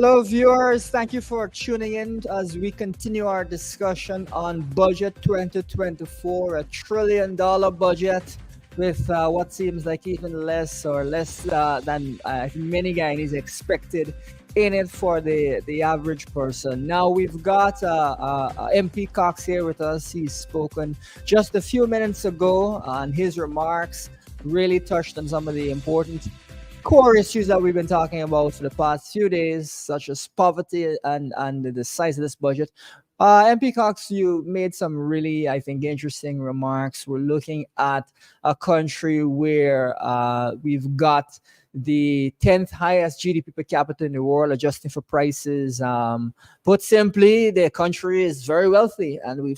Hello, viewers. Thank you for tuning in as we continue our discussion on Budget 2024, $1 trillion budget with what seems like even less or less than many Guyanese expected in it for the average person. Now we've got MP Cox here with us. He's spoken just a few minutes ago, and his remarks really touched on some of the important core issues that we've been talking about for the past few days, such as poverty and the size of this budget. MP Cox, you made some really, I think, interesting remarks. We're looking at a country where we've got the 10th highest GDP per capita in the world, adjusting for prices. Put simply, the country is very wealthy, and we're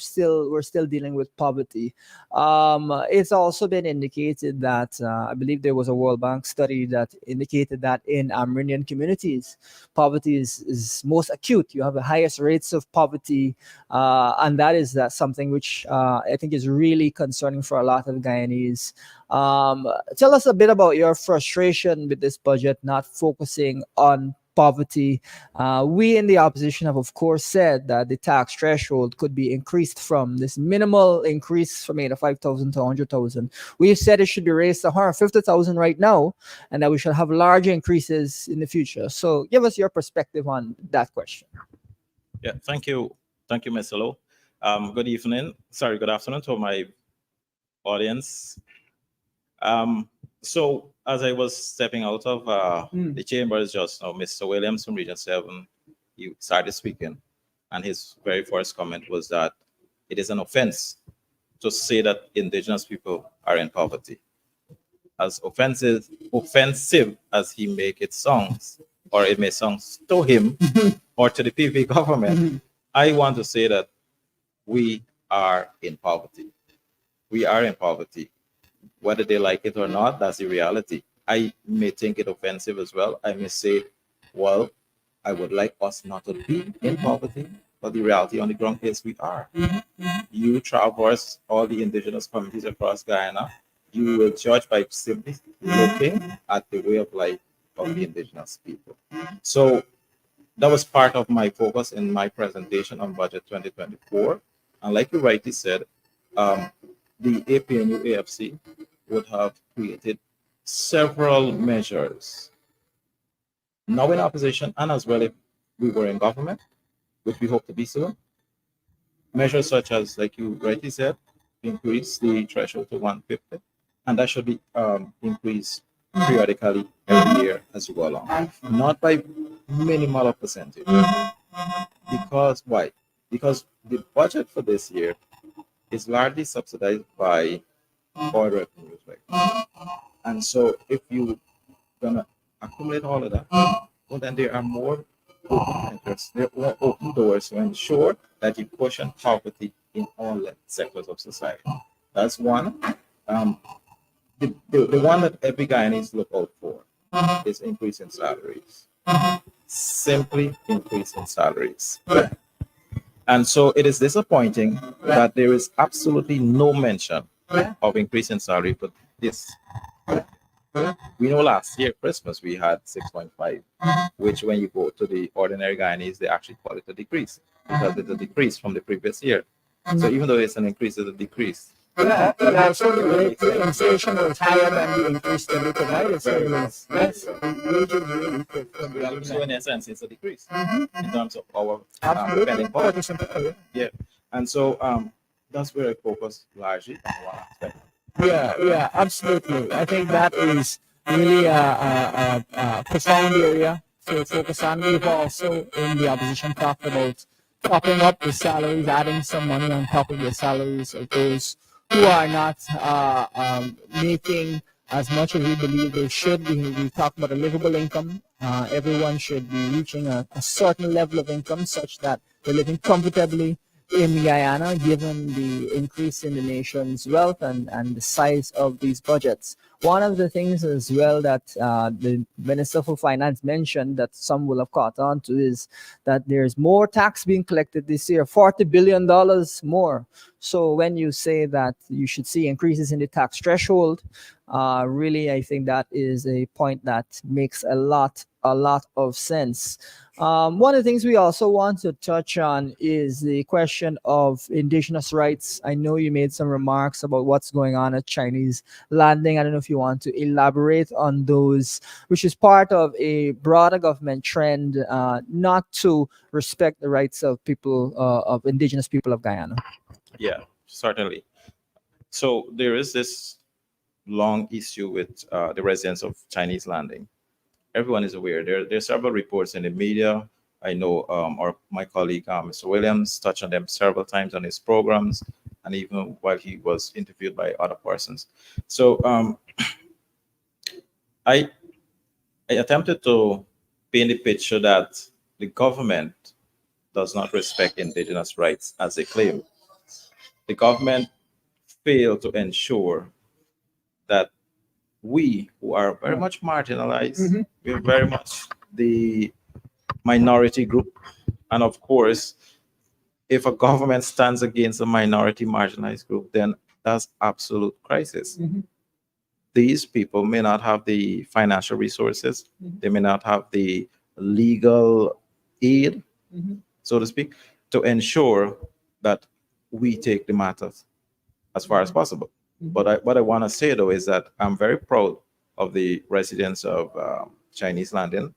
still dealing with poverty. It's also been indicated that I believe there was a World Bank study that indicated that in Amerindian communities, poverty is most acute. You have the highest rates of poverty, and that is something which I think is really concerning for a lot of Guyanese. Tell us a bit about your frustration with this budget not focusing on poverty. We in the opposition have, of course, said that the tax threshold could be increased from this minimal increase from 85,000 to 100,000. We've said it should be raised to 150,000 right now, and that we should have larger increases in the future. So, give us your perspective on that question. Yeah, thank you, Mr. Lowe. Good evening. Sorry, good afternoon to my audience. So as I was stepping out of the chambers just now, Mr. Williams from Region 7, he started speaking, and his very first comment was that it is an offense to say that indigenous people are in poverty. As offensive as he make it sounds, or it may sound to him or to the PV government, I want to say that we are in poverty. We are in poverty. Whether they like it or not, that's the reality. I may think it offensive as well. I may say, well, I would like us not to be in poverty, but the reality on the ground is we are. You traverse all the indigenous communities across Guyana, you will judge by simply looking at the way of life of the indigenous people. So that was part of my focus in my presentation on Budget 2024. And like you rightly said, the APNU AFC would have created several measures, now in opposition and as well if we were in government, which we hope to be soon. Measures such as, like you rightly said, increase the threshold to 150, and that should be increased periodically every year as we go along, not by minimal of percentage. Because why? Because the budget for this year is largely subsidized by oil revenues, right? And so if you're gonna accumulate all of that, well, then there are more open interests, there are more open doors to ensure that you cushion poverty in all sectors of society. That's one. The one that every guy needs to look out for is increase in salaries. Simply increase in salaries. And so it is disappointing that there is absolutely no mention of increase in salary for this. We know last year, Christmas, we had 6.5, which when you go to the ordinary Guyanese, they actually call it a decrease because it's a decrease from the previous year. So even though it's an increase, it's a decrease. So the inflation was higher than the increase that we provided. So in essence, it's a decrease in terms of our spending power. Yeah, and so that's where I focus largely on one aspect. Yeah, absolutely. I think that is really a profound area to focus on. We've also, in the opposition, talked about topping up the salaries, adding some money on top of the salaries of those who are not making as much as we believe they should. We talk about a livable income. Everyone should be reaching a certain level of income such that they're living comfortably in Guyana, given the increase in the nation's wealth and the size of these budgets. One of the things as well that the Minister for Finance mentioned that some will have caught on to is that there's more tax being collected this year, $40 billion more. So when you say that you should see increases in the tax threshold, really, I think that is a point that makes a lot a lot of sense. One of the things we also want to touch on is the question of indigenous rights. I know you made some remarks about what's going on at Chinese landing. I don't know if you want to elaborate on those, which is part of a broader government trend not to respect the rights of people, of indigenous people of Guyana. Yeah, certainly. So there is this long issue with the residents of Chinese landing. Everyone is aware. There are several reports in the media. I know our my colleague Mr. Williams touched on them several times on his programs, and even while he was interviewed by other persons. So I I attempted to paint the picture that the government does not respect indigenous rights as they claim. The government failed to ensure that we, who are very much marginalized, we're very much the minority group. And of course, if a government stands against a minority marginalized group, then that's absolute crisis. These people may not have the financial resources, they may not have the legal aid, so to speak, to ensure that we take the matters as far as possible. But what I want to say though is that I'm very proud of the residents of Chinese landing,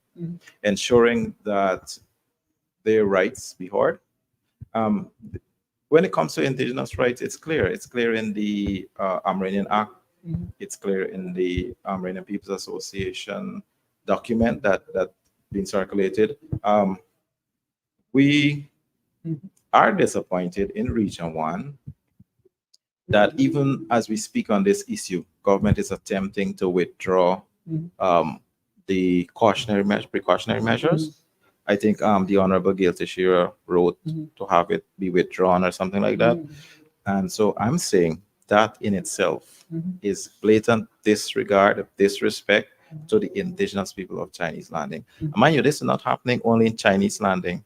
ensuring that their rights be heard. Um, when it comes to indigenous rights, it's clear. It's clear in the Amranian Act. It's clear in the Amranian People's Association document that been circulated. We are disappointed in Region One that even as we speak on this issue, government is attempting to withdraw the precautionary measures. I think the Honorable Gail Teixeira wrote to have it be withdrawn or something like that. And so I'm saying that in itself is blatant disregard, disrespect to the indigenous people of Chinese landing. Mind you, this is not happening only in Chinese landing.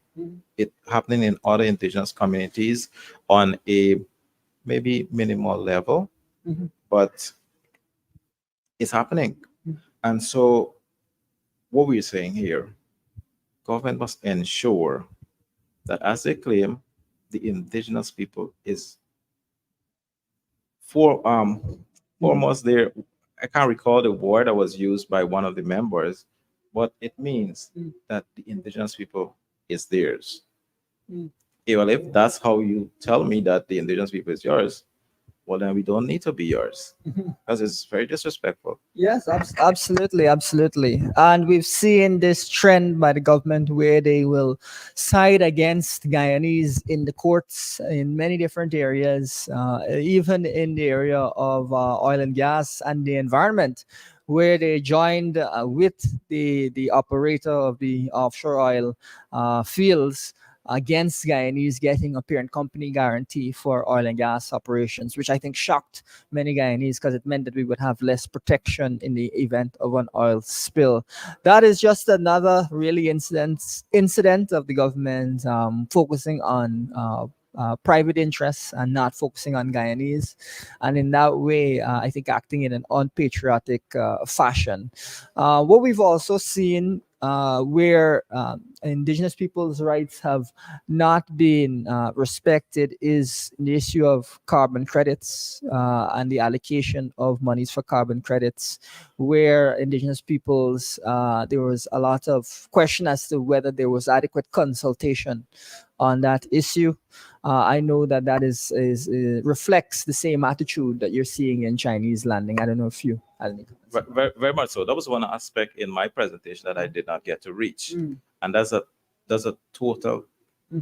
It's happening in other indigenous communities on a maybe minimal level, but it's happening. And so what we're saying here, government must ensure that as they claim, the indigenous people is foremost there. I can't recall the word that was used by one of the members, but it means that the indigenous people is theirs. Well, if that's how you tell me that the indigenous people is yours, well, then we don't need to be yours because it's very disrespectful. Yes, absolutely, absolutely. And we've seen this trend by the government where they will side against Guyanese in the courts in many different areas, even in the area of oil and gas and the environment, where they joined with the operator of the offshore oil fields against Guyanese getting a parent company guarantee for oil and gas operations, which I think shocked many Guyanese because it meant that we would have less protection in the event of an oil spill. That is just another really incident of the government focusing on private interests and not focusing on Guyanese, and in that way, I think acting in an unpatriotic fashion. What we've also seen where indigenous people's rights have not been respected is the issue of carbon credits and the allocation of monies for carbon credits, where indigenous peoples, there was a lot of question as to whether there was adequate consultation on that issue. I know that is reflects the same attitude that you're seeing in Chinese landing. I don't know if you had any comments. Very, very much so. That was one aspect in my presentation that I did not get to reach, and that's a total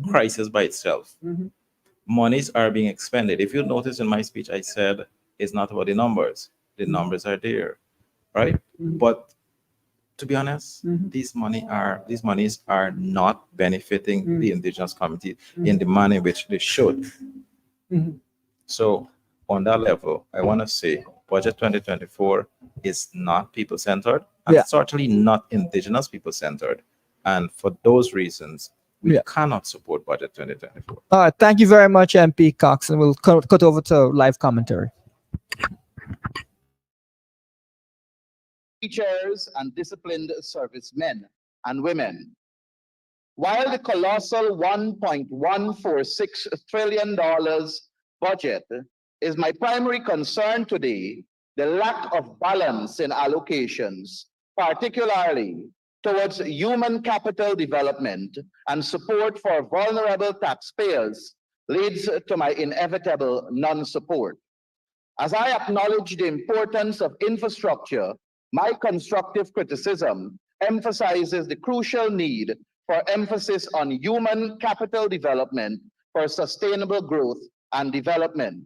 crisis by itself. Monies are being expended. If you notice in my speech, I said it's not about the numbers. The numbers are there, right? But to be honest, these monies are not benefiting the indigenous community in the manner in which they should. So on that level, I want to say budget 2024 is not people centered and Yeah. certainly not indigenous people centered. And for those reasons, we Yeah. cannot support budget 2024. All right, thank you very much, MP Cox, and we'll cut over to live commentary. Teachers and disciplined servicemen. and women. While the colossal $1.146 trillion budget is my primary concern today, the lack of balance in allocations, particularly towards human capital development and support for vulnerable taxpayers, leads to my inevitable non-support. As I acknowledge the importance of infrastructure, my constructive criticism emphasizes the crucial need for emphasis on human capital development for sustainable growth and development.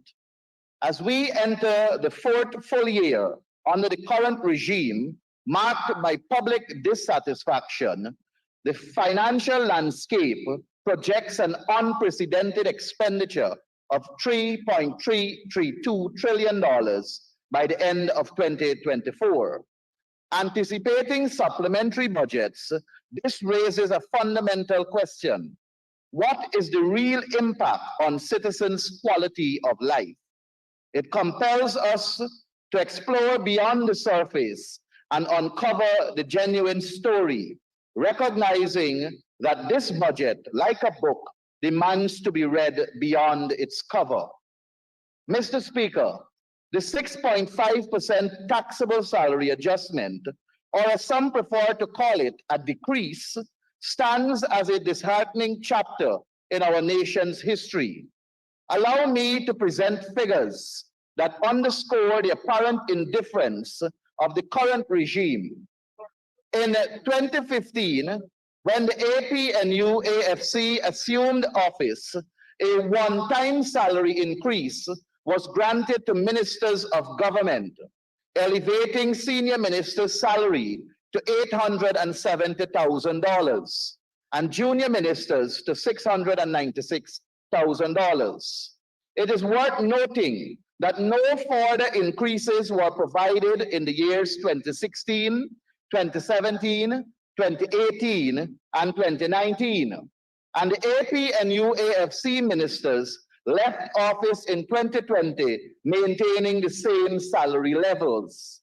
As we enter the fourth full year under the current regime, marked by public dissatisfaction, the financial landscape projects an unprecedented expenditure of $3.332 trillion by the end of 2024. Anticipating supplementary budgets, this raises a fundamental question. What is the real impact on citizens' quality of life? It compels us to explore beyond the surface and uncover the genuine story, recognizing that this budget, like a book, demands to be read beyond its cover. Mr. Speaker, the 6.5% taxable salary adjustment, or as some prefer to call it, a decrease, stands as a disheartening chapter in our nation's history. Allow me to present figures that underscore the apparent indifference of the current regime. In 2015, when the APNU-AFC assumed office, a one-time salary increase was granted to ministers of government, elevating senior ministers' salary to $870,000 and junior ministers to $696,000. It is worth noting that no further increases were provided in the years 2016, 2017, 2018, and 2019. And the APNU-AFC ministers left office in 2020, maintaining the same salary levels.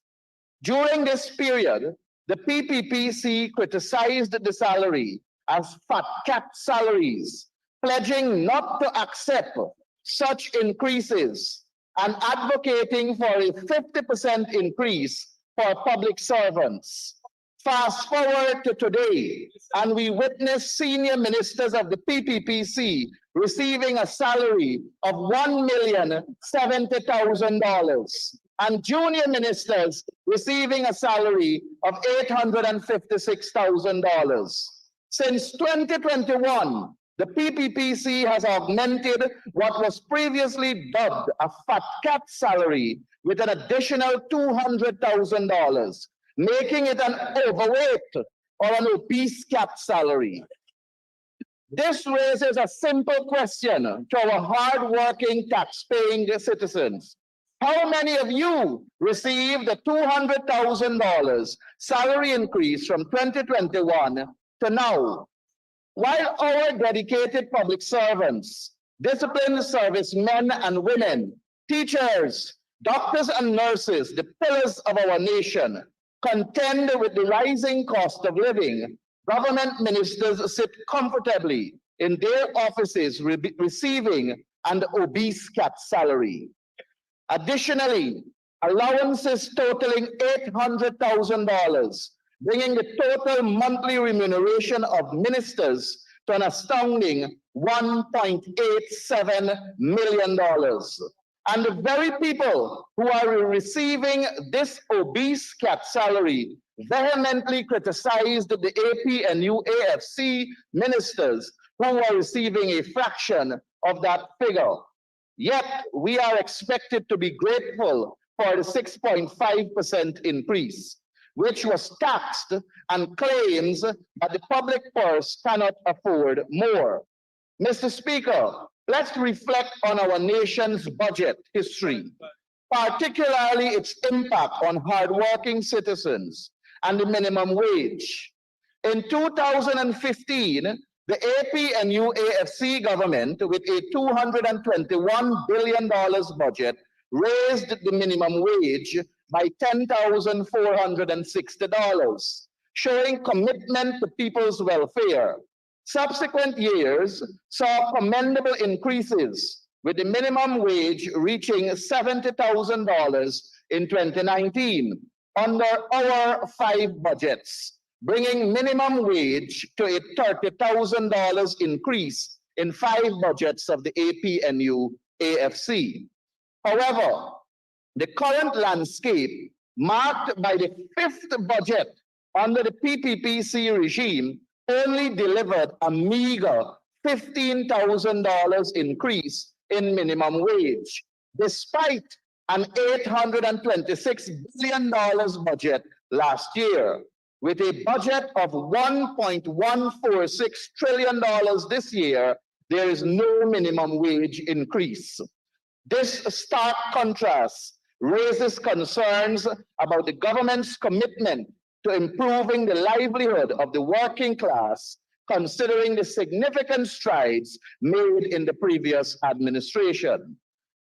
During this period, the PPPC criticized the salary as fat-cat salaries, pledging not to accept such increases and advocating for a 50% increase for public servants. Fast forward to today, and we witness senior ministers of the PPPC receiving a salary of $1,070,000 and junior ministers receiving a salary of $856,000. Since 2021, the PPPC has augmented what was previously dubbed a fat cat salary with an additional $200,000, making it an overweight or an obese cat salary. This raises a simple question to our hard-working, tax-paying citizens. How many of you received the $200,000 salary increase from 2021 to now? While our dedicated public servants, disciplined servicemen and women, teachers, doctors and nurses, the pillars of our nation, contend with the rising cost of living, government ministers sit comfortably in their offices receiving an obese cat salary. Additionally, allowances totaling $800,000, bringing the total monthly remuneration of ministers to an astounding $1.87 million. And the very people who are receiving this obese cat salary vehemently criticized the APNU-AFC ministers who are receiving a fraction of that figure. Yet we are expected to be grateful for the 6.5% increase, which was taxed and claims that the public purse cannot afford more. Mr. Speaker, let's reflect on our nation's budget history, particularly its impact on hardworking citizens and the minimum wage. In 2015, the APNU-AFC government, with a $221 billion budget, raised the minimum wage by $10,460. showing commitment to people's welfare. Subsequent years saw commendable increases, with the minimum wage reaching $70,000 in 2019 under our 5 budgets, bringing minimum wage to a $30,000 increase in 5 budgets of the APNU AFC. However, the current landscape, marked by the 5th budget under the PPPC regime, only delivered a meager $15,000 increase in minimum wage, despite an $826 billion budget last year. With a budget of $1.146 trillion this year, there is no minimum wage increase. This stark contrast raises concerns about the government's commitment to improving the livelihood of the working class, considering the significant strides made in the previous administration.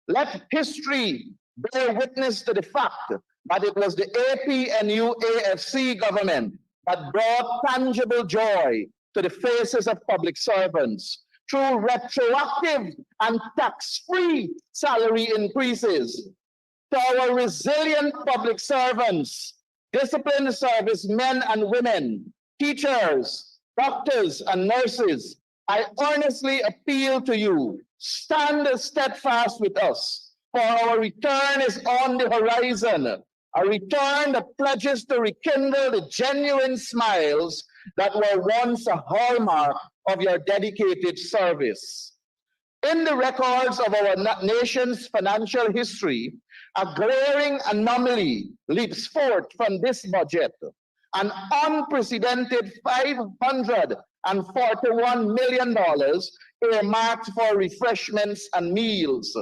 Let history bear witness to the fact that it was the APNU AFC government that brought tangible joy to the faces of public servants through retroactive and tax-free salary increases. To our resilient public servants, disciplined service men and women, teachers, doctors, and nurses, I earnestly appeal to you, stand steadfast with us, for our return is on the horizon, a return that pledges to rekindle the genuine smiles that were once a hallmark of your dedicated service. In the records of our nation's financial history, a glaring anomaly leaps forth from this budget: an unprecedented $541 million earmarked for refreshments and meals,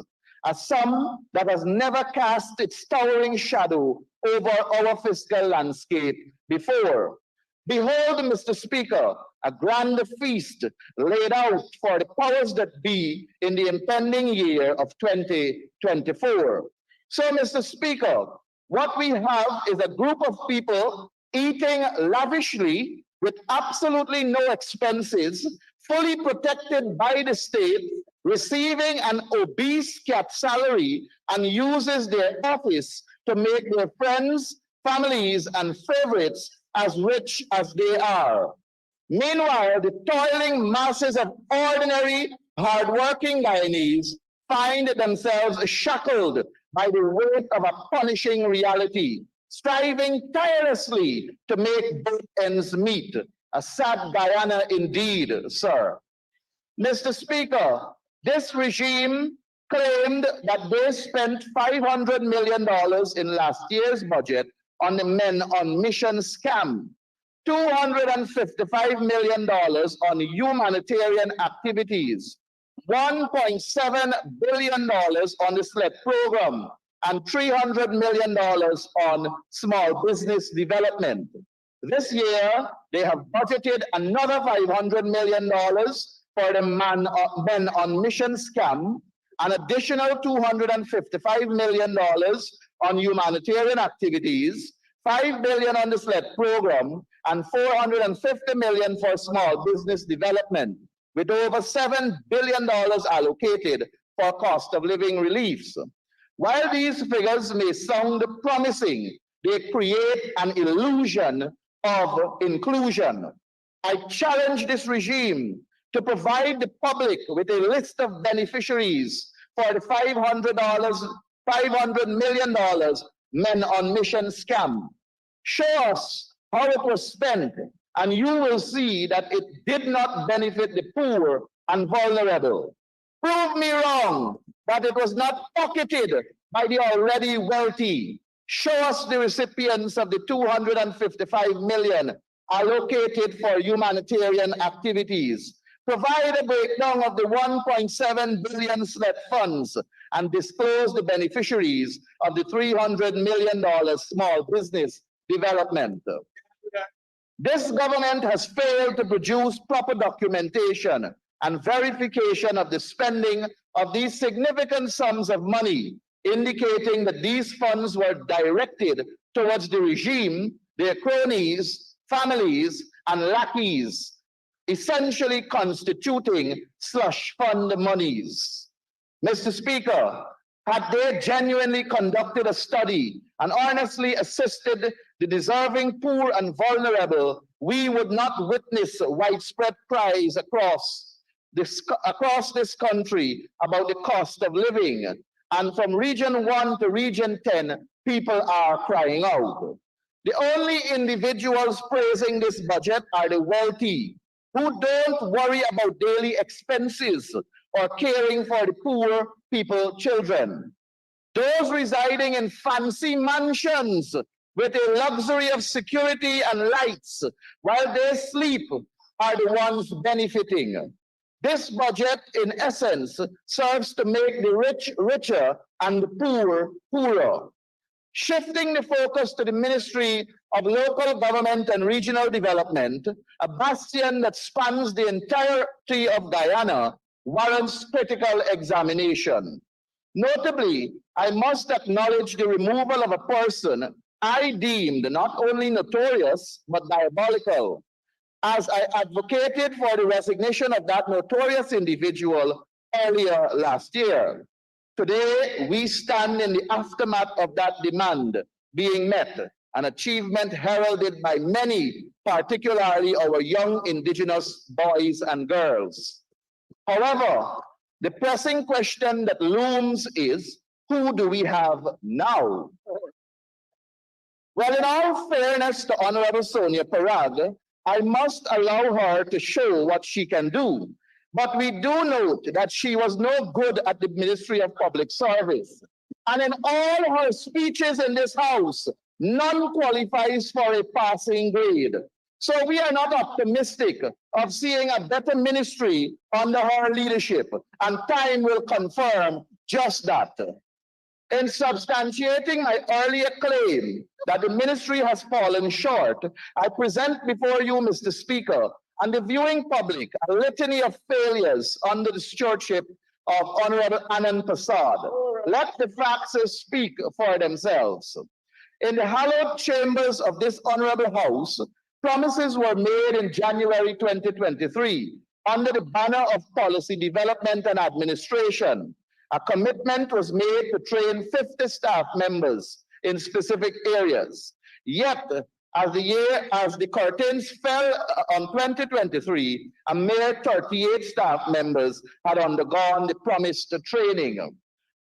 a sum that has never cast its towering shadow over our fiscal landscape before. Behold, Mr. Speaker, a grand feast laid out for the powers that be in the impending year of 2024. So, Mr. Speaker, what we have is a group of people eating lavishly with absolutely no expenses, fully protected by the state, receiving an obese cap salary, and uses their office to make their friends, families, and favorites as rich as they are. Meanwhile, the toiling masses of ordinary, hardworking Guyanese find themselves shackled by the weight of a punishing reality, striving tirelessly to make both ends meet. A sad Guyana indeed, sir. Mr. Speaker, this regime claimed that they spent $500 million in last year's budget on the Men on Mission scam, $255 million on humanitarian activities, $1.7 billion on the SLED program, and $300 million on small business development. This year, they have budgeted another $500 million for the Men on Mission scam, an additional $255 million on humanitarian activities, $5 billion on the SLED program, and $450 million for small business development, with over $7 billion allocated for cost of living reliefs. While these figures may sound promising, they create an illusion of inclusion. I challenge this regime to provide the public with a list of beneficiaries for the $500 million Men on Mission scam. Show us how it was spent, and you will see that it did not benefit the poor and vulnerable. Prove me wrong that it was not pocketed by the already wealthy. Show us the recipients of the $255 million allocated for humanitarian activities. Provide a breakdown of the $1.7 billion SLED funds and disclose the beneficiaries of the $300 million small business development. This government has failed to produce proper documentation and verification of the spending of these significant sums of money, indicating that these funds were directed towards the regime, their cronies, families, and lackeys, essentially constituting slush fund monies. Mr. Speaker, had they genuinely conducted a study and honestly assisted the deserving poor and vulnerable, we would not witness widespread cries across this country about the cost of living. And from Region 1 to Region 10, people are crying out. The only individuals praising this budget are the wealthy, who don't worry about daily expenses or caring for the poor people, children. Those residing in fancy mansions with a luxury of security and lights while they sleep are the ones benefiting. This budget, in essence, serves to make the rich richer and the poor poorer. Shifting the focus to the Ministry of Local Government and Regional Development, a bastion that spans the entirety of Guyana, warrants critical examination. Notably, I must acknowledge the removal of a person I deemed not only notorious, but diabolical, as I advocated for the resignation of that notorious individual earlier last year. Today, we stand in the aftermath of that demand being met, an achievement heralded by many, particularly our young indigenous boys and girls. However, the pressing question that looms is, who do we have now? Well, in all fairness to Honorable Sonia Parag, I must allow her to show what she can do. But we do note that she was no good at the Ministry of Public Service. And in all her speeches in this House, none qualifies for a passing grade. So we are not optimistic of seeing a better ministry under her leadership, and time will confirm just that. In substantiating my earlier claim that the ministry has fallen short, I present before you, Mr. Speaker, and the viewing public a litany of failures under the stewardship of Honorable Anand Prasad. Let the facts speak for themselves. In the hallowed chambers of this honorable House, promises were made in January 2023 under the banner of policy development and administration. A commitment was made to train 50 staff members in specific areas. Yet, as the curtains fell on 2023, a mere 38 staff members had undergone the promised training.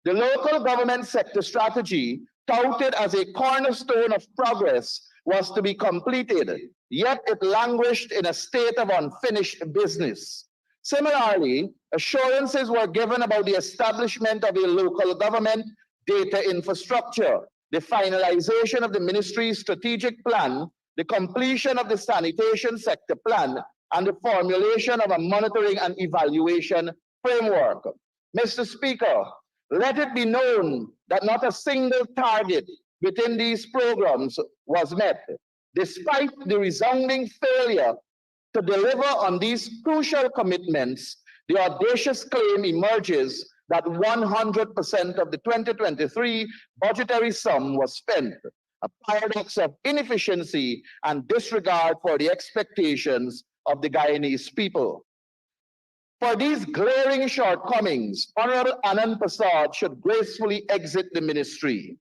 The local government sector strategy, touted as a cornerstone of progress, was to be completed, yet it languished in a state of unfinished business. Similarly, assurances were given about the establishment of a local government data infrastructure, the finalization of the ministry's strategic plan, the completion of the sanitation sector plan, and the formulation of a monitoring and evaluation framework. Mr. Speaker, let it be known that not a single target within these programs was met, despite the resounding failure to deliver on these crucial commitments. The audacious claim emerges that 100% of the 2023 budgetary sum was spent, a paradox of inefficiency and disregard for the expectations of the Guyanese people. For these glaring shortcomings, Honorable Anand Prasad should gracefully exit the ministry.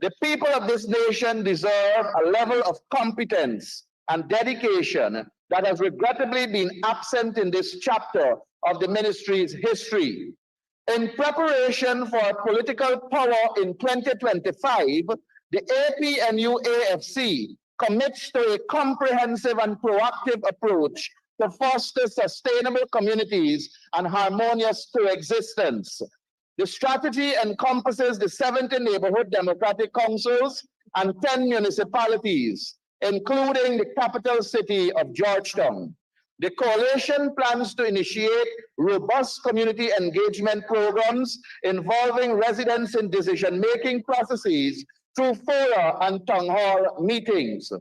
The people of this nation deserve a level of competence and dedication that has regrettably been absent in this chapter of the ministry's history. In preparation for political power in 2025, the APNU-AFC commits to a comprehensive and proactive approach to foster sustainable communities and harmonious coexistence. The strategy encompasses the 70 neighborhood democratic councils and 10 municipalities, including the capital city of Georgetown. The coalition plans to initiate robust community engagement programs involving residents in decision-making processes through fora and town hall meetings,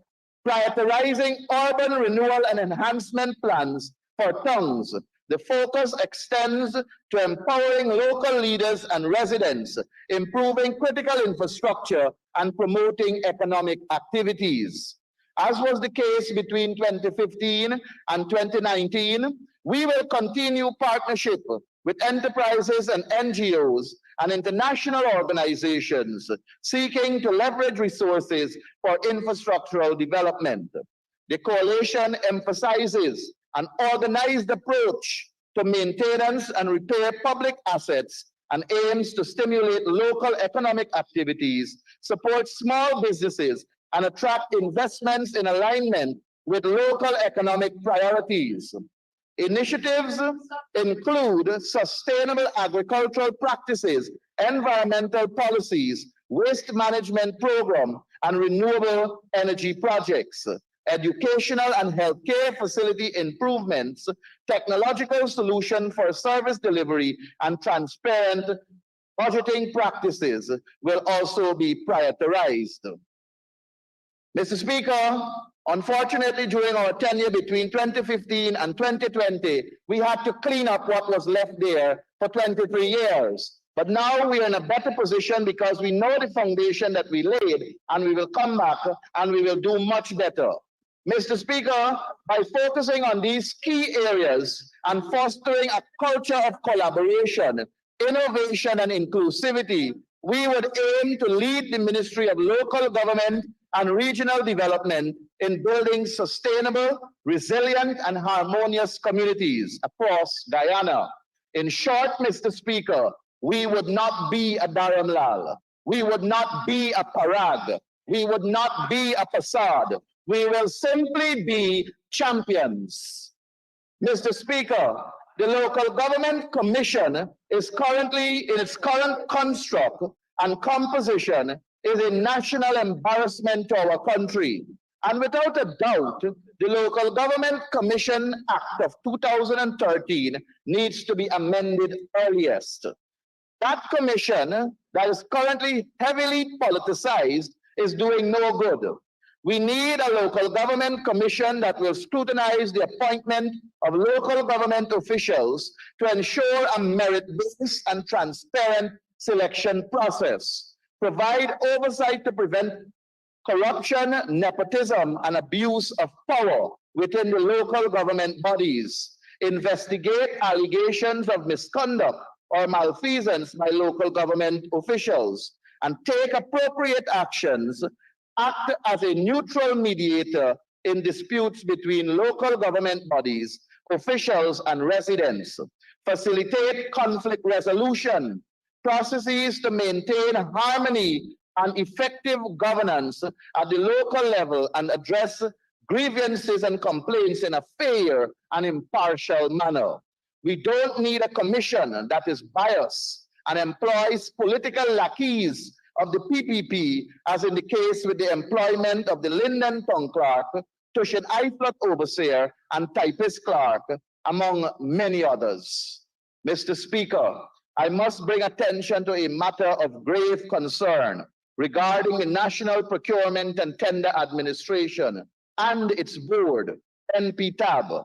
prioritizing urban renewal and enhancement plans for towns. The focus extends to empowering local leaders and residents, improving critical infrastructure, and promoting economic activities. As was the case between 2015 and 2019, we will continue partnership with enterprises and NGOs and international organizations seeking to leverage resources for infrastructural development. The coalition emphasizes an organized approach to maintenance and repair public assets and aims to stimulate local economic activities, support small businesses, and attract investments in alignment with local economic priorities. Initiatives include sustainable agricultural practices, environmental policies, waste management program, and renewable energy projects, educational and healthcare facility improvements, technological solution for service delivery, and transparent budgeting practices will also be prioritized. Mr. Speaker, unfortunately, during our tenure between 2015 and 2020, we had to clean up what was left there for 23 years. But now we are in a better position because we know the foundation that we laid, and we will come back and we will do much better. Mr. Speaker, by focusing on these key areas and fostering a culture of collaboration, innovation, and inclusivity, we would aim to lead the Ministry of Local Government and Regional Development in building sustainable, resilient, and harmonious communities across Guyana. In short, Mr. Speaker, we would not be a Dharamlal. We would not be a Parag. We would not be a Passad. We will simply be champions. Mr. Speaker, the Local Government Commission is currently, in its current construct and composition, is a national embarrassment to our country. And without a doubt, the Local Government Commission Act of 2013 needs to be amended earliest. That commission that is currently heavily politicized is doing no good. We need a local government commission that will scrutinize the appointment of local government officials to ensure a merit-based and transparent selection process, provide oversight to prevent corruption, nepotism, and abuse of power within the local government bodies, investigate allegations of misconduct or malfeasance by local government officials, and take appropriate actions, act as a neutral mediator in disputes between local government bodies, officials, and residents, facilitate conflict resolution, processes to maintain harmony and effective governance at the local level, and address grievances and complaints in a fair and impartial manner. We don't need a commission that is biased and employs political lackeys of the PPP, as in the case with the employment of the Linden Tongue Clerk, Tushin Eiflot Overseer, and Typist Clerk, among many others. Mr. Speaker, I must bring attention to a matter of grave concern regarding the National Procurement and Tender Administration and its board, NPTAB.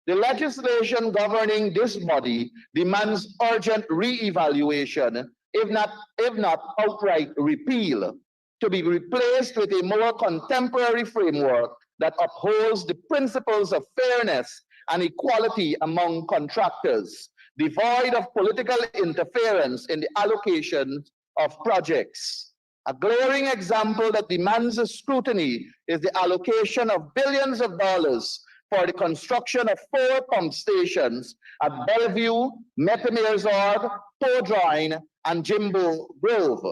The legislation governing this body demands urgent re-evaluation, if not outright repeal, to be replaced with a more contemporary framework that upholds the principles of fairness and equality among contractors, devoid of political interference in the allocation of projects. A glaring example that demands scrutiny is the allocation of billions of dollars for the construction of 4 pump stations at Bellevue, Metemerzorg, Podrine, and Jimbo Grove.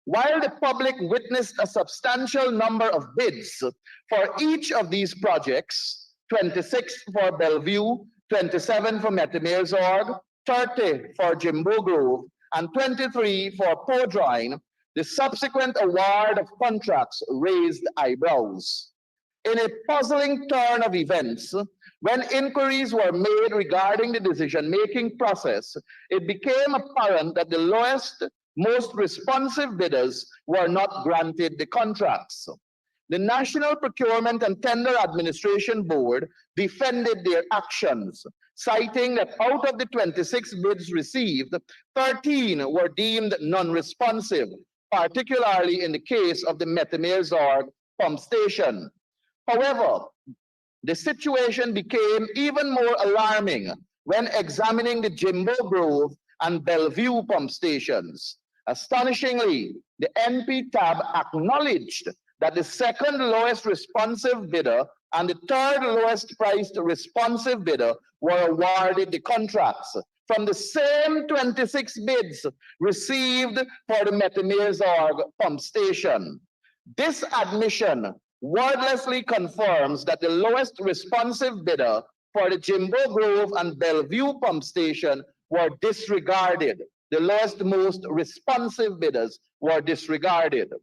While the public witnessed a substantial number of bids for each of these projects, 26 for Bellevue, 27 for Metemerzorg, 30 for Jimbo Grove, and 23 for Podrine, the subsequent award of contracts raised eyebrows. In a puzzling turn of events, when inquiries were made regarding the decision-making process, it became apparent that the lowest, most responsive bidders were not granted the contracts. The National Procurement and Tender Administration Board defended their actions, citing that out of the 26 bids received, 13 were deemed non-responsive, particularly in the case of the Metemerzorg pump station. However, the situation became even more alarming when examining the Jimbo Grove and Bellevue pump stations. Astonishingly, the NP tab acknowledged that the second lowest responsive bidder and the third lowest priced responsive bidder were awarded the contracts from the same 26 bids received for the Metamizorg pump station. This admission wordlessly confirms that the lowest responsive bidder for the Jimbo Grove and Bellevue pump station were disregarded. The lowest, most responsive bidders were disregarded.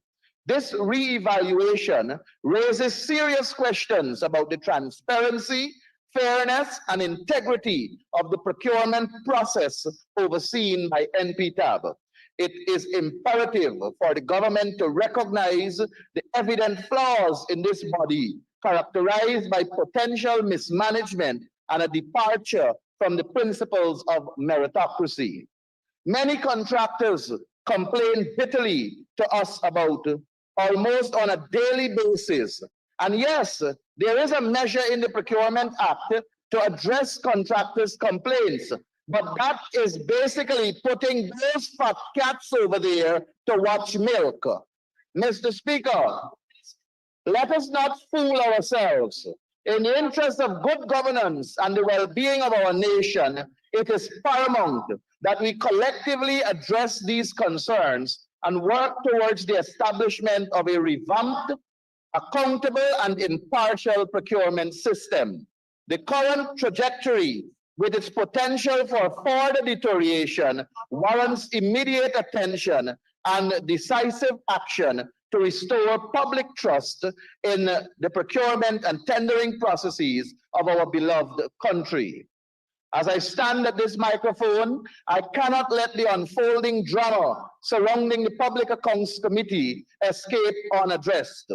This re-evaluation raises serious questions about the transparency, fairness, and integrity of the procurement process overseen by NPTAB. It is imperative for the government to recognize the evident flaws in this body, characterized by potential mismanagement and a departure from the principles of meritocracy. Many contractors complain bitterly to us about almost on a daily basis. And yes, there is a measure in the Procurement Act to address contractors' complaints, but that is basically putting those fat cats over there to watch milk. Mr. Speaker, let us not fool ourselves. In the interest of good governance and the well-being of our nation, it is paramount that we collectively address these concerns and work towards the establishment of a revamped, accountable, and impartial procurement system. The current trajectory, with its potential for further deterioration, warrants immediate attention and decisive action to restore public trust in the procurement and tendering processes of our beloved country. As I stand at this microphone, I cannot let the unfolding drama surrounding the Public Accounts Committee escape unaddressed.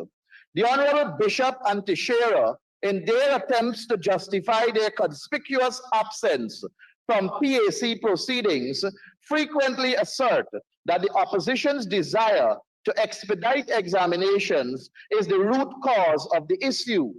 The Honorable Bishop and Teixeira, in their attempts to justify their conspicuous absence from PAC proceedings, frequently assert that the opposition's desire to expedite examinations is the root cause of the issue.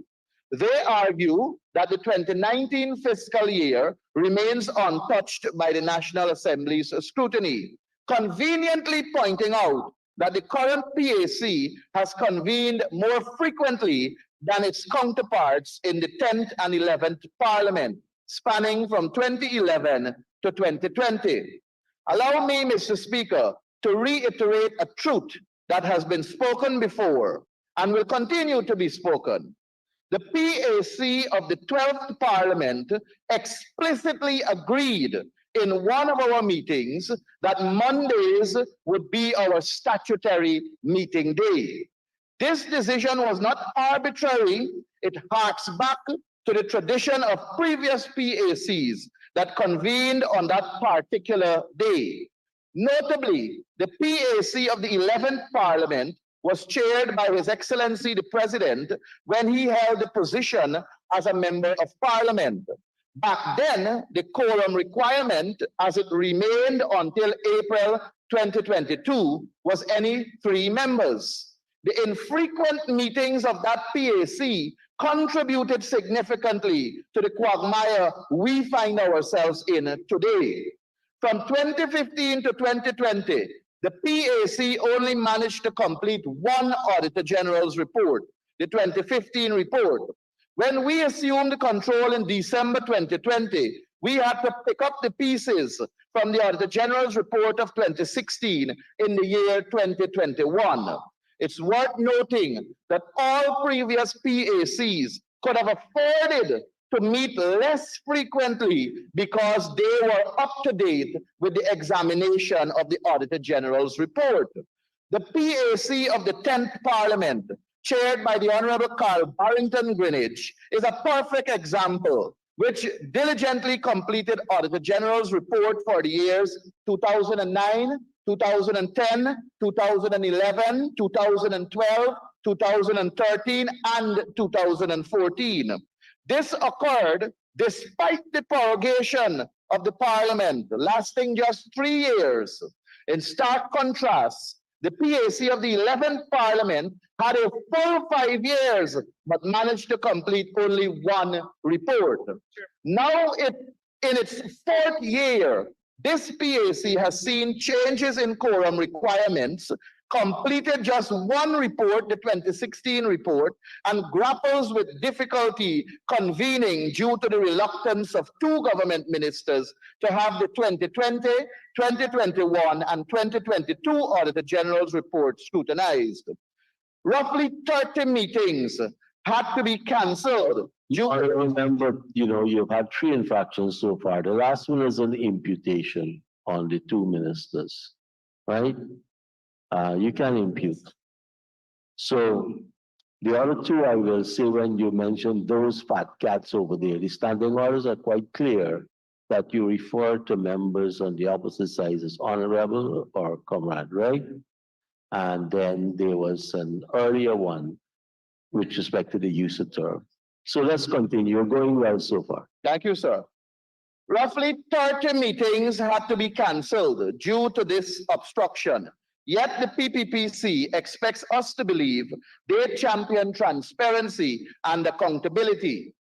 They argue that the 2019 fiscal year remains untouched by the National Assembly's scrutiny, conveniently pointing out that the current PAC has convened more frequently than its counterparts in the 10th and 11th Parliament, spanning from 2011 to 2020. Allow me, Mr. Speaker, to reiterate a truth that has been spoken before and will continue to be spoken. The PAC of the 12th Parliament explicitly agreed in one of our meetings that Mondays would be our statutory meeting day. This decision was not arbitrary. It harks back to the tradition of previous PACs that convened on that particular day. Notably, the PAC of the 11th Parliament was chaired by His Excellency the President when he held the position as a member of Parliament. Back then, the quorum requirement, as it remained until April 2022, was any 3 members. The infrequent meetings of that PAC contributed significantly to the quagmire we find ourselves in today. From 2015 to 2020, the PAC only managed to complete one Auditor General's report, the 2015 report. When we assumed control in December 2020, we had to pick up the pieces from the Auditor General's report of 2016 in the year 2021. It's worth noting that all previous PACs could have afforded to meet less frequently because they were up to date with the examination of the Auditor General's report. The PAC of the 10th Parliament, chaired by the Honorable Carl Barrington Greenwich, is a perfect example, which diligently completed Auditor General's report for the years 2009, 2010, 2011, 2012, 2013, and 2014. This occurred despite the prorogation of the Parliament, lasting just 3 years. In stark contrast, The PAC of the 11th Parliament had a full 5 years, but managed to complete only one report. Now, in its 4th year, this PAC has seen changes in quorum requirements, completed just one report, the 2016 report, and grapples with difficulty convening due to the reluctance of 2 government ministers to have the 2020, 2021, and 2022 Auditor General's report scrutinized. Roughly 30 meetings had to be cancelled. I remember, you've had 3 infractions so far. The last one is an imputation on the 2 ministers, right? You can impute. So the other 2, I will say, when you mentioned those fat cats over there, the standing orders are quite clear that you refer to members on the opposite side as honorable or comrade, right? And then there was an earlier one with respect to the use of term. So let's continue. You're going well so far. Thank you, sir. Roughly 30 meetings had to be cancelled due to this obstruction. Yet the PPPC expects us to believe they champion transparency and accountability.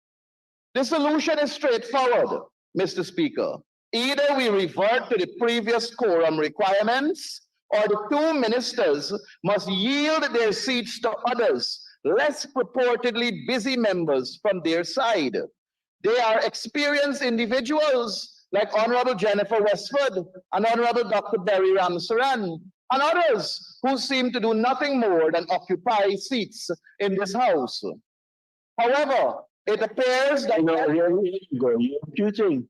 The solution is straightforward, Mr. Speaker. Either we revert to the previous quorum requirements, or the 2 ministers must yield their seats to others, less purportedly busy members from their side. They are experienced individuals like Honorable Jennifer Westford and Honorable Dr. Berry Ramsaran, and others who seem to do nothing more than occupy seats in this House. However, it appears that... Here you go. You're imputing.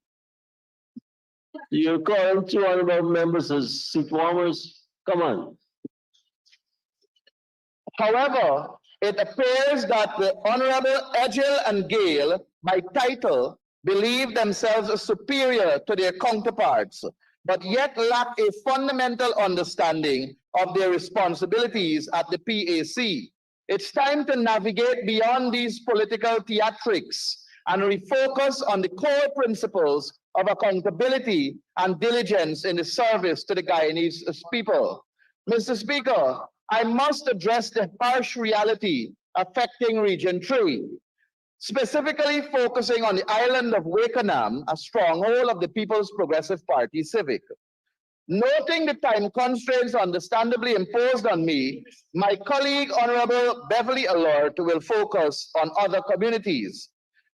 You're calling 2 honorable members as seat warmers. Come on. However, it appears that the Honorable Edgell and Gale, by title, believe themselves superior to their counterparts, but yet lack a fundamental understanding of their responsibilities at the PAC. It's time to navigate beyond these political theatrics and refocus on the core principles of accountability and diligence in the service to the Guyanese people. Mr. Speaker, I must address the harsh reality affecting Region 3, specifically focusing on the island of Wakenham, a stronghold of the People's Progressive Party Civic. Noting the time constraints understandably imposed on me, my colleague, Honorable Beverly Allard, will focus on other communities.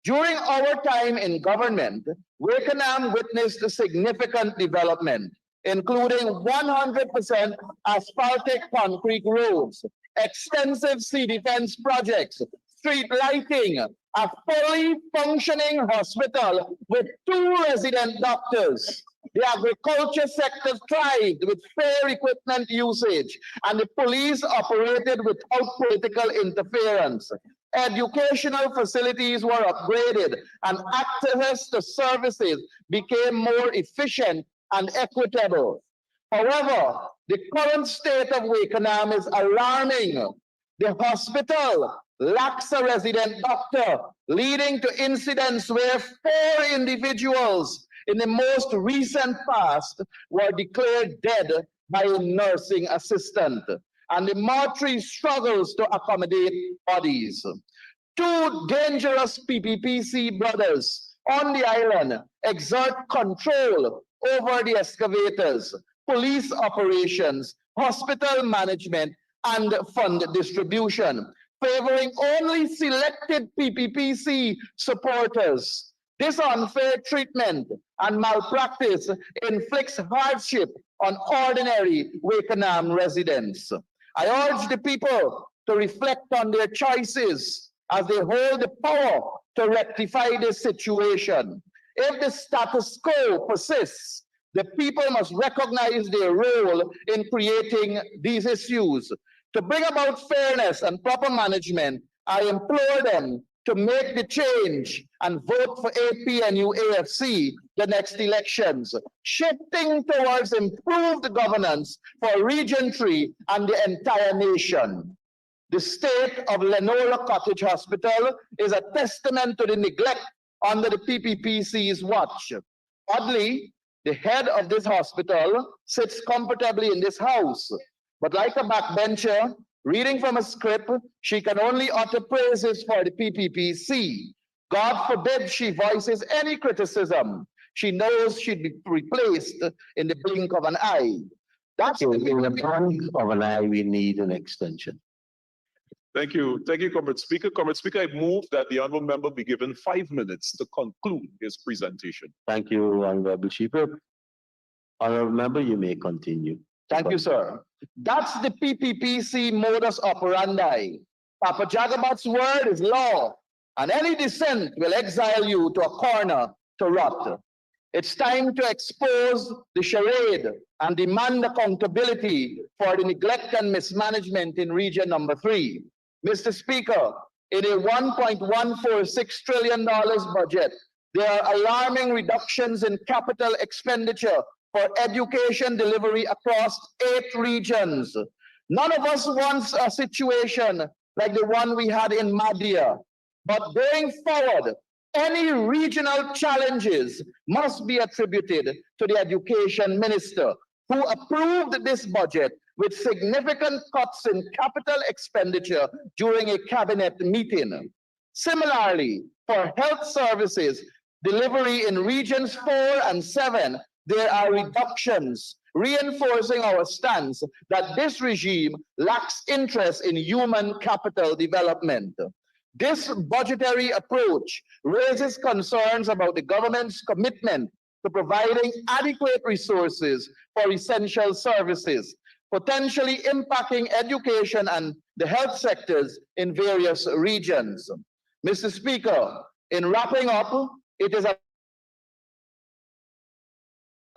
During our time in government, Wakenham witnessed a significant development, including 100% asphaltic concrete roads, extensive sea defense projects, street lighting, a fully functioning hospital with 2 resident doctors. The agriculture sector thrived with fair equipment usage, and the police operated without political interference. Educational facilities were upgraded, and access to services became more efficient and equitable. However, the current state of Wakenham is alarming. The hospital lacks a resident doctor, leading to incidents where 4 individuals in the most recent past were declared dead by a nursing assistant, and the mortuary struggles to accommodate bodies. 2 dangerous PPPC brothers on the island exert control over the excavators, police operations, hospital management, and fund distribution, favoring only selected PPPC supporters. This unfair treatment and malpractice inflicts hardship on ordinary Wakenham residents. I urge the people to reflect on their choices as they hold the power to rectify this situation. If the status quo persists, the people must recognize their role in creating these issues. To bring about fairness and proper management, I implore them to make the change and vote for APNU AFC the next elections, shifting towards improved governance for Region 3 and the entire nation. The state of Lenora Cottage Hospital is a testament to the neglect under the PPPC's watch. Oddly, the head of this hospital sits comfortably in this house, But like a backbencher, reading from a script, she can only utter praises for the PPPC. God forbid she voices any criticism. She knows she'd be replaced in the blink of an eye. That's In the blink of an eye, we need an extension. Thank you, Comrade Speaker. Comrade Speaker, I move that the honourable member be given 5 minutes to conclude his presentation. Thank you, Honorable Chief Whip. Honorable member, you may continue. Thank you, sir. That's the PPPC modus operandi. Papa Jagabat's word is law, and any dissent will exile you to a corner to rot. It's time to expose the charade and demand accountability for the neglect and mismanagement in region number 3. Mr. Speaker, in a $1.146 trillion budget, there are alarming reductions in capital expenditure for education delivery across 8 regions. None of us wants a situation like the one we had in Madhya. But going forward, any regional challenges must be attributed to the education minister, who approved this budget with significant cuts in capital expenditure during a cabinet meeting. Similarly, for health services delivery in regions 4 and 7, there are reductions, reinforcing our stance that this regime lacks interest in human capital development. This budgetary approach raises concerns about the government's commitment to providing adequate resources for essential services, potentially impacting education and the health sectors in various regions. Mr. Speaker, in wrapping up, it is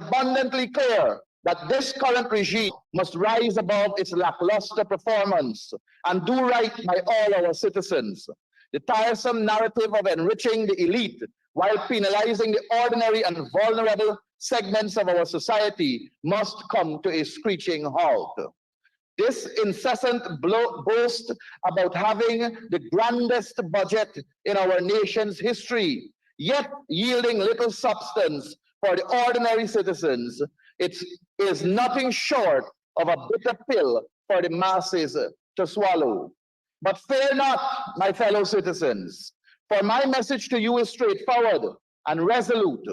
abundantly clear that this current regime must rise above its lackluster performance and do right by all our citizens. The tiresome narrative of enriching the elite while penalizing the ordinary and vulnerable segments of our society must come to a screeching halt. This incessant boast about having the grandest budget in our nation's history, yet yielding little substance for the ordinary citizens, it is nothing short of a bitter pill for the masses to swallow. But fear not, my fellow citizens, for my message to you is straightforward and resolute.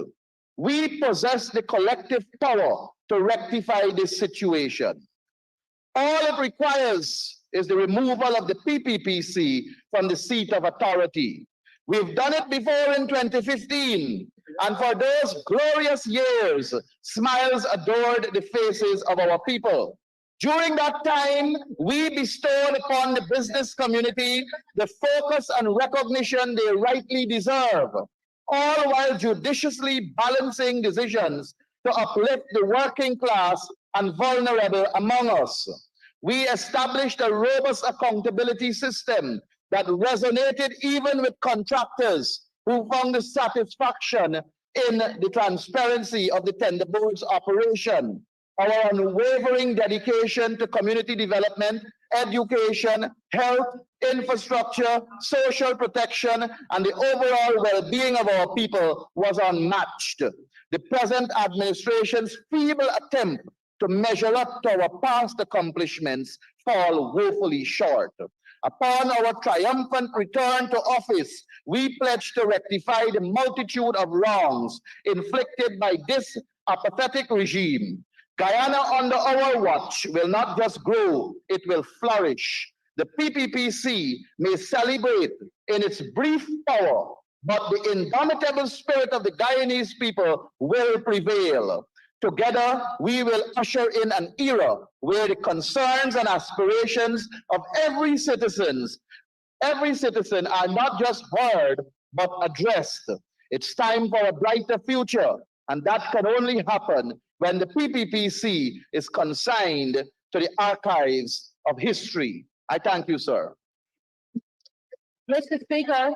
We possess the collective power to rectify this situation. All it requires is the removal of the PPPC from the seat of authority. We've done it before in 2015, and for those glorious years, smiles adored the faces of our people. During that time, we bestowed upon the business community the focus and recognition they rightly deserve, all while judiciously balancing decisions to uplift the working class and vulnerable among us. We established a robust accountability system that resonated even with contractors who found the satisfaction in the transparency of the tender board's operation. Our unwavering dedication to community development, education, health, infrastructure, social protection, and the overall well-being of our people was unmatched. The present administration's feeble attempt to measure up to our past accomplishments fall woefully short. Upon our triumphant return to office, we pledge to rectify the multitude of wrongs inflicted by this apathetic regime. Guyana under our watch will not just grow, it will flourish. The PPPC may celebrate in its brief power, but the indomitable spirit of the Guyanese people will prevail. Together, we will usher in an era where the concerns and aspirations of every citizen are not just heard, but addressed. It's time for a brighter future, and that can only happen when the PPPC is consigned to the archives of history. I thank you, sir. Mr. Speaker,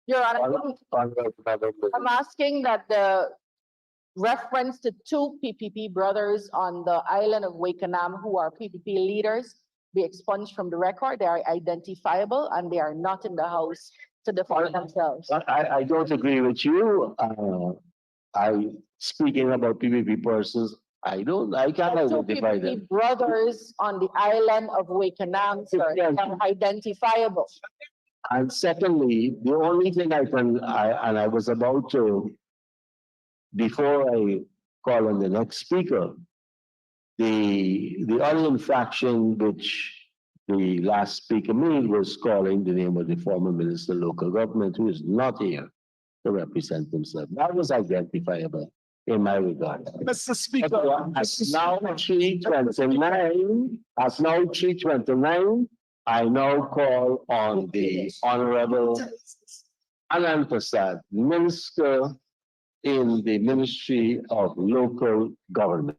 Your Honor, I'm asking that the reference to 2 PPP brothers on the island of Wakenham who are PPP leaders be expunged from the record. They are identifiable and they are not in the House to defend themselves. I don't agree with you. Speaking about PPP persons, I can't Two identify PPP them. brothers on the island of Wakenham, sir, Yeah. are identifiable. And secondly, the only thing I was about to, before I call on the next speaker, the other infraction which the last speaker made was calling the name of the former minister of local government who is not here to represent himself. That was identifiable in my regard. Mr. Speaker. As now 3:29, I now call on the Honorable Anand Prasad, Minister in the Ministry of Local Government.